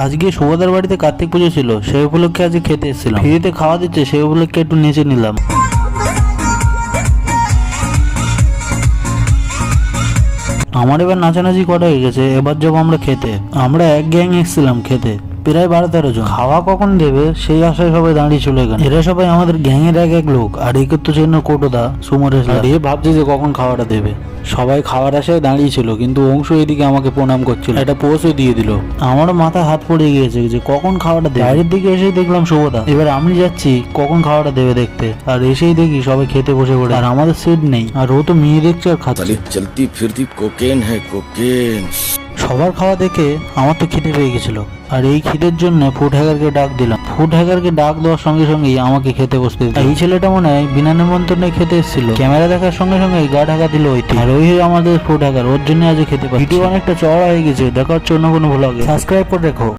আজকে শুভদার বাড়িতে কার্তিক পুজো ছিল, সেই উপলক্ষে আজকে খেতে এসেছিলাম। ফ্রিতে খাওয়া দিচ্ছে, সেই উপলক্ষে একটু নেচে নিলাম। আমার এবার নাচানাচি করা হয়ে গেছে, এবার যাবো আমরা খেতে। আমরা এক গ্যাং এসেছিলাম খেতে, প্রায় 12-13 জন। খাওয়া কখন দেবে সেই আশায় সবাই দাঁড়িয়ে চলে গেল। এরা সবাই আমাদের গ্যাং এর এক লোক, আর একে তো চেন কোটোদা সুমরেশ। আর এ ভাবছে যে কখন খাওয়াটা দেবে। সবাই খাওয়ার আশায় দাঁড়িয়ে ছিল, কিন্তু অংশ এদিকে আমাকে প্রণাম করছিল, একটা পোস্টও দিয়ে দিল। আমারও মাথায় হাত পড়ে গিয়েছে যে কখন খাওয়াটা দেবে। বাইরের দিকে এসেই দেখলাম শুভদা। এবার আমি যাচ্ছি কখন খাওয়াটা দেবে দেখতে, আর এসেই দেখি সবাই খেতে বসে পড়ে, আর আমাদের সিট নেই। আর ও তো মেয়ে দেখছে আর খাচ্ছে। চলতি ফিরতি কোকেন হ্যায় কোকেন। সবার খাওয়া দেখে আমার তো খিদে পেয়ে গেছিল, আর এই খিদের জন্য ফুড হ্যাকারকে ডাক দিলাম। ফুড হ্যাকারকে ডাক দেওয়ার সঙ্গে সঙ্গেই আমাকে খেতে বসতে দিল। এই ছেলেটা মনে হয় বিনা নিমন্ত্রণে খেতে এসেছিল। ক্যামেরা দেখার সঙ্গে সঙ্গে গা ঢাকা দিল ওইটি। আর ওই আমাদের ফুড হ্যাকার, ওর জন্য আজ খেতে পারি। ভিডিও অনেকটা চড়া হয়ে গেছে, দেখা হচ্ছে অন্য কোনো ভ্লগে। সাবস্ক্রাইব করে রেখো।